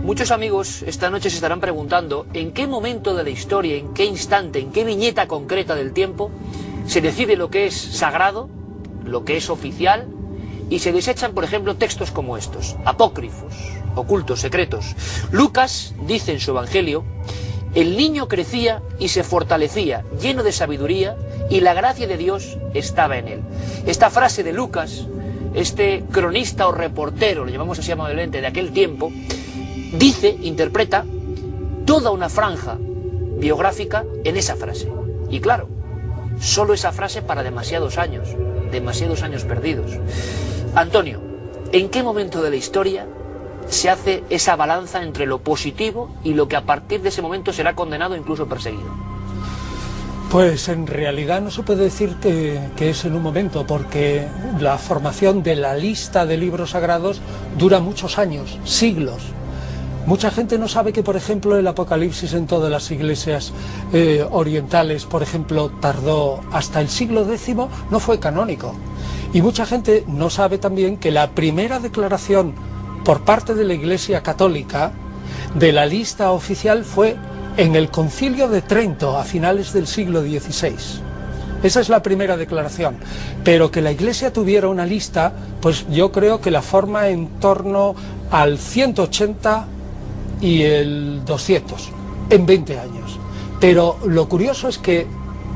Muchos amigos esta noche se estarán preguntando en qué momento de la historia, en qué instante, en qué viñeta concreta del tiempo se decide lo que es sagrado, lo que es oficial, y se desechan, por ejemplo, textos como estos, apócrifos, ocultos, secretos. Lucas dice en su Evangelio: el niño crecía y se fortalecía, lleno de sabiduría, y la gracia de Dios estaba en él. Esta frase de Lucas, este cronista o reportero, lo llamamos así amablemente, de aquel tiempo, dice, interpreta toda una franja biográfica en esa frase. Y claro, solo esa frase para demasiados años perdidos. Antonio, ¿en qué momento de la historia se hace esa balanza entre lo positivo y lo que a partir de ese momento será condenado e incluso perseguido? Pues en realidad no se puede decir que es en un momento, porque la formación de la lista de libros sagrados dura muchos años, siglos. Mucha gente no sabe que, por ejemplo, el Apocalipsis en todas las iglesias orientales, por ejemplo, tardó hasta el siglo X, no fue canónico. Y mucha gente no sabe también que la primera declaración por parte de la Iglesia Católica de la lista oficial fue en el Concilio de Trento, a finales del siglo XVI. Esa es la primera declaración. Pero que la Iglesia tuviera una lista, pues yo creo que la forma en torno al 180 y el 200, en 20 años. Pero lo curioso es que,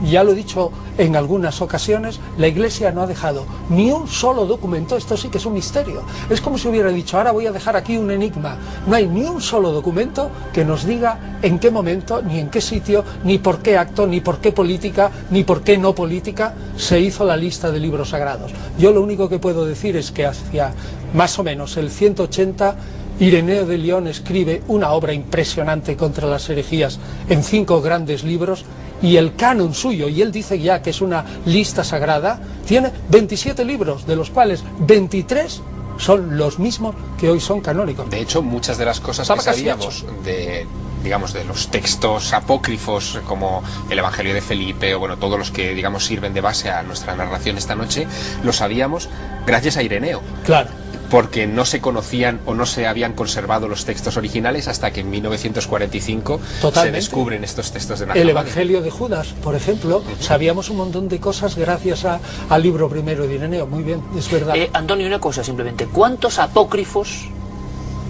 ya lo he dicho en algunas ocasiones, la Iglesia no ha dejado ni un solo documento. Esto sí que es un misterio. Es como si hubiera dicho, ahora voy a dejar aquí un enigma. No hay ni un solo documento que nos diga en qué momento, ni en qué sitio, ni por qué acto, ni por qué política, ni por qué no política se hizo la lista de libros sagrados. Yo lo único que puedo decir es que hacia más o menos el 180, Ireneo de León escribe una obra impresionante contra las herejías en 5 grandes libros, y el canon suyo, y él dice ya que es una lista sagrada, tiene 27 libros, de los cuales 23 son los mismos que hoy son canónicos. De hecho, muchas de las cosas que sabíamos de, digamos, de los textos apócrifos, como el Evangelio de Felipe, o bueno, todos los que, digamos, sirven de base a nuestra narración esta noche, lo sabíamos gracias a Ireneo. Claro. Porque no se conocían o no se habían conservado los textos originales hasta que en 1945 se descubren estos textos de Nazaret. El Evangelio de Judas, por ejemplo, sabíamos un montón de cosas gracias al libro primero de Ireneo. Muy bien, es verdad. Antonio, una cosa simplemente, ¿cuántos apócrifos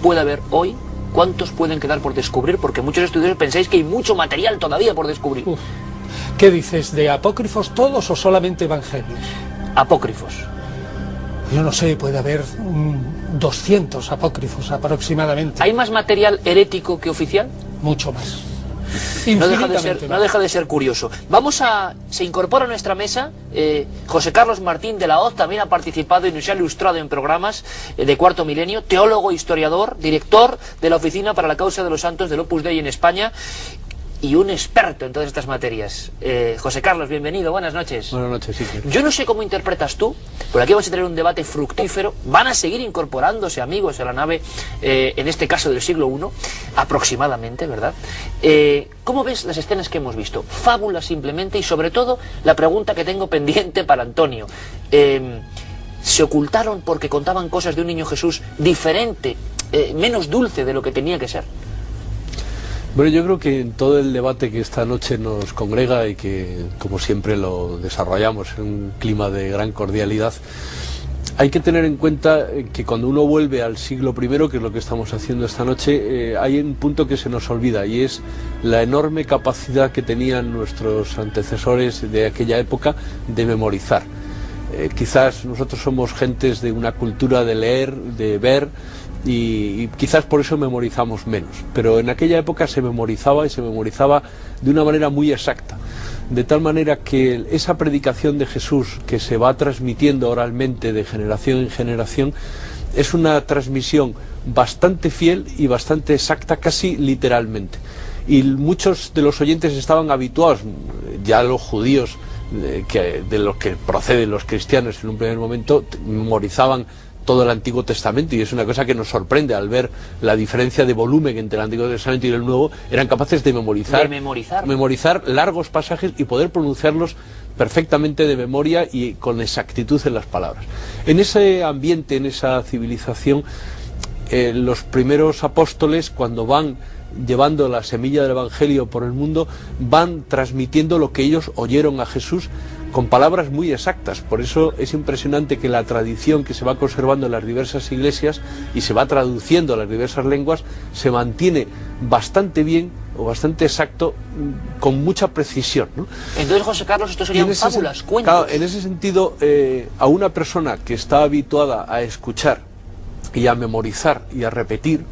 puede haber hoy? ¿Cuántos pueden quedar por descubrir? Porque muchos estudiosos pensáis que hay mucho material todavía por descubrir. ¿Qué dices, de apócrifos todos o solamente evangelios? Apócrifos. Yo no sé, puede haber 200 apócrifos aproximadamente. ¿Hay más material herético que oficial? Mucho más. No deja de ser curioso. Se incorpora a nuestra mesa José Carlos Martín de la Hoz, también ha participado y nos ha ilustrado en programas de Cuarto Milenio, teólogo, historiador, director de la Oficina para la Causa de los Santos del Opus Dei en España, y un experto en todas estas materias. José Carlos, bienvenido, buenas noches. Buenas noches, sí. Yo no sé cómo interpretas tú, pero aquí vamos a tener un debate fructífero, van a seguir incorporándose amigos a la nave, en este caso del siglo I, aproximadamente, ¿verdad? ¿Cómo ves las escenas que hemos visto? Fábulas simplemente, y sobre todo la pregunta que tengo pendiente para Antonio. ¿Se ocultaron porque contaban cosas de un niño Jesús diferente, menos dulce de lo que tenía que ser? Bueno, yo creo que en todo el debate que esta noche nos congrega y que, como siempre, lo desarrollamos en un clima de gran cordialidad, hay que tener en cuenta que cuando uno vuelve al siglo I, que es lo que estamos haciendo esta noche, hay un punto que se nos olvida, y es la enorme capacidad que tenían nuestros antecesores de aquella época de memorizar. Quizás nosotros somos gentes de una cultura de leer, de ver, y quizás por eso memorizamos menos, pero en aquella época se memorizaba, y se memorizaba de una manera muy exacta, de tal manera que esa predicación de Jesús que se va transmitiendo oralmente de generación en generación es una transmisión bastante fiel y bastante exacta, casi literalmente, y muchos de los oyentes estaban habituados, ya los judíos de los que proceden los cristianos en un primer momento memorizaban todo el Antiguo Testamento, y es una cosa que nos sorprende al ver la diferencia de volumen entre el Antiguo Testamento y el Nuevo. Eran capaces de memorizar largos pasajes y poder pronunciarlos perfectamente de memoria y con exactitud en las palabras. En ese ambiente, en esa civilización, los primeros apóstoles, cuando van llevando la semilla del Evangelio por el mundo, van transmitiendo lo que ellos oyeron a Jesús con palabras muy exactas. Por eso es impresionante que la tradición que se va conservando en las diversas iglesias y se va traduciendo a las diversas lenguas se mantiene bastante bien o bastante exacto, con mucha precisión, ¿no? Entonces, José Carlos, esto serían fábulas, cuentos. Claro, en ese sentido, a una persona que está habituada a escuchar y a memorizar y a repetir,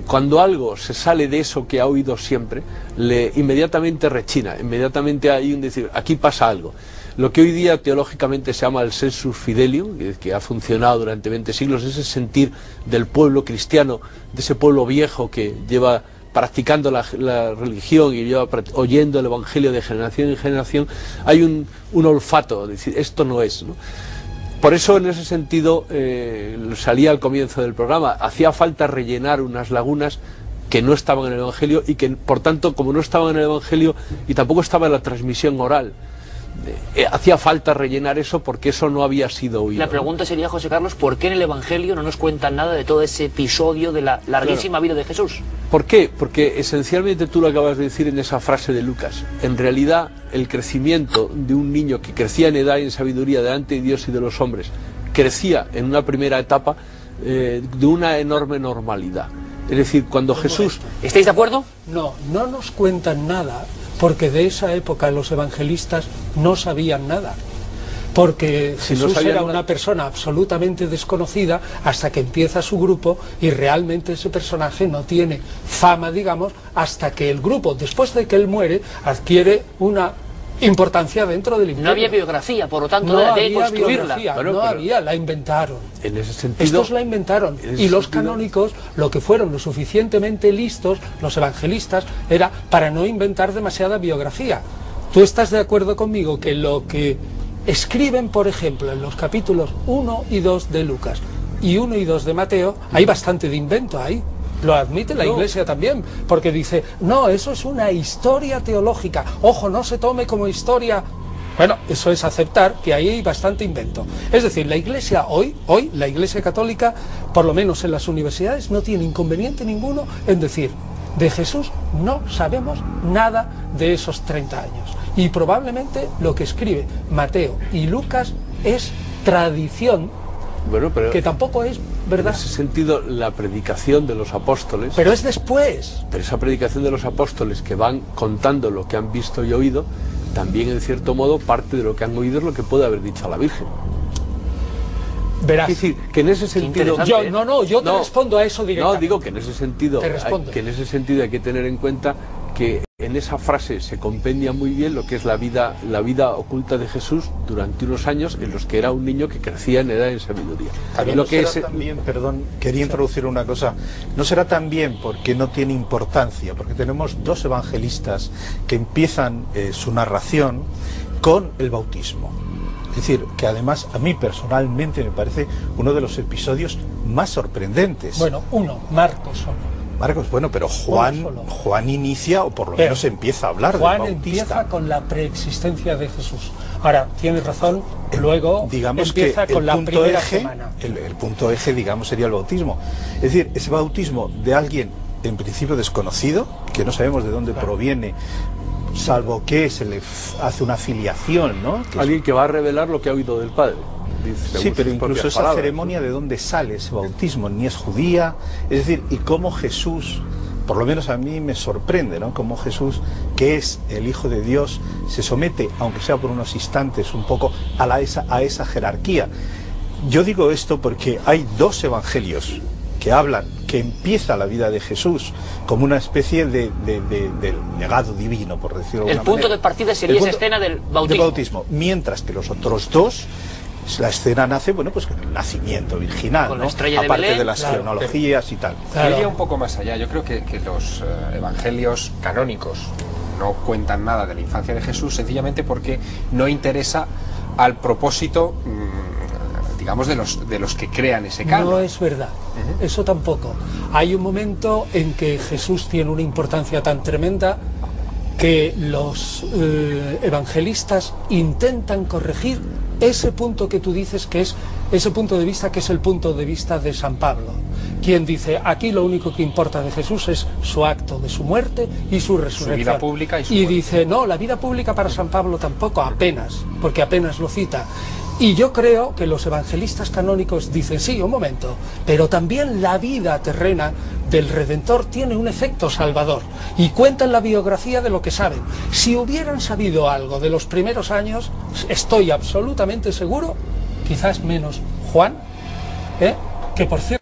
cuando algo se sale de eso que ha oído siempre, le inmediatamente rechina, inmediatamente hay un decir, aquí pasa algo. Lo que hoy día teológicamente se llama el sensus fidelium, que ha funcionado durante 20 siglos, ese sentir del pueblo cristiano, de ese pueblo viejo que lleva practicando la religión y lleva oyendo el Evangelio de generación en generación, hay un olfato, de decir, esto no es, ¿no? Por eso, en ese sentido, salía al comienzo del programa, hacía falta rellenar unas lagunas que no estaban en el Evangelio y que, por tanto, como no estaban en el Evangelio y tampoco estaba en la transmisión oral, hacía falta rellenar eso porque eso no había sido oído. La pregunta sería, José Carlos, ¿por qué en el Evangelio no nos cuentan nada de todo ese episodio de la larguísima vida de Jesús? ¿Por qué? Porque esencialmente tú lo acabas de decir en esa frase de Lucas. En realidad, el crecimiento de un niño que crecía en edad y en sabiduría delante de Dios y de los hombres, crecía en una primera etapa de una enorme normalidad. Es decir, cuando Jesús... ¿Estáis de acuerdo? No, no nos cuentan nada, porque de esa época los evangelistas no sabían nada. Porque Jesús era una persona absolutamente desconocida hasta que empieza su grupo, y realmente ese personaje no tiene fama, digamos, hasta que el grupo, después de que él muere, adquiere una importancia dentro del imperio. No había biografía, por lo tanto, no de construirla. No había, la inventaron. En ese sentido, estos la inventaron. Y los canónicos, lo que fueron lo suficientemente listos, los evangelistas, era para no inventar demasiada biografía. ¿Tú estás de acuerdo conmigo que lo que escriben, por ejemplo, en los capítulos 1 y 2 de Lucas y 1 y 2 de Mateo, hay bastante de invento ahí? Lo admite la Iglesia también, porque dice, no, eso es una historia teológica, ojo, no se tome como historia. Bueno, eso es aceptar que ahí hay bastante invento. Es decir, la Iglesia hoy, la Iglesia católica, por lo menos en las universidades, no tiene inconveniente ninguno en decir, de Jesús no sabemos nada de esos 30 años. Y probablemente lo que escribe Mateo y Lucas es tradición, bueno, pero que tampoco es verdad. En ese sentido, la predicación de los apóstoles... Pero es después. Pero esa predicación de los apóstoles que van contando lo que han visto y oído, también en cierto modo parte de lo que han oído es lo que puede haber dicho a la Virgen. Verás. Es decir, que en ese sentido... Yo te respondo a eso directamente. No, digo que en ese sentido hay que tener en cuenta que en esa frase se compendia muy bien lo que es la vida oculta de Jesús durante unos años en los que era un niño que crecía en edad y en sabiduría. Perdón, quería introducir una cosa. No será también porque no tiene importancia, porque tenemos dos evangelistas que empiezan su narración con el bautismo. Es decir, que además a mí personalmente me parece uno de los episodios más sorprendentes. Bueno, Marcos solo. Marcos, bueno, pero Juan inicia, o por lo menos empieza a hablar del Bautista. Juan empieza con la preexistencia de Jesús. Ahora, tienes razón, luego digamos empieza que con la primera semana. El punto eje, digamos, sería el bautismo. Es decir, ese bautismo de alguien, en principio desconocido, que no sabemos de dónde proviene, salvo que se le hace una filiación, ¿no? Alguien que va a revelar lo que ha oído del Padre. Sí, pero incluso esa ceremonia de dónde sale ese bautismo, ni es judía, es decir, y cómo Jesús, por lo menos a mí me sorprende, ¿no? Cómo Jesús, que es el Hijo de Dios, se somete, aunque sea por unos instantes, un poco a esa jerarquía. Yo digo esto porque hay dos evangelios que hablan, que empieza la vida deJesús como una especie de legado divino, por decirlo de alguna manera. El punto de partida sería esa escena del bautismo. Mientras que los otros dos, la escena nace, bueno, pues con el nacimiento virginal, con ¿no? la estrella de aparte Belén, de las cronologías y tal. Yo iría un poco más allá. Yo creo que los evangelios canónicos no cuentan nada de la infancia de Jesús, sencillamente porque no interesa al propósito, digamos, de los que crean ese canon. No es verdad, eso tampoco. Hay un momento en que Jesús tiene una importancia tan tremenda que los evangelistas intentan corregir ese punto que tú dices, que es ese punto de vista que es el punto de vista de San Pablo, quien dice, aquí lo único que importa de Jesús es su acto de su muerte y su resurrección. Su vida pública y su muerte. Dice, no, la vida pública para San Pablo tampoco, apenas, porque apenas lo cita. Y yo creo que los evangelistas canónicos dicen, sí, un momento, pero también la vida terrena del Redentor tiene un efecto salvador, y cuentan la biografía de lo que saben. Si hubieran sabido algo de los primeros años, estoy absolutamente seguro, quizás menos Juan, que por cierto...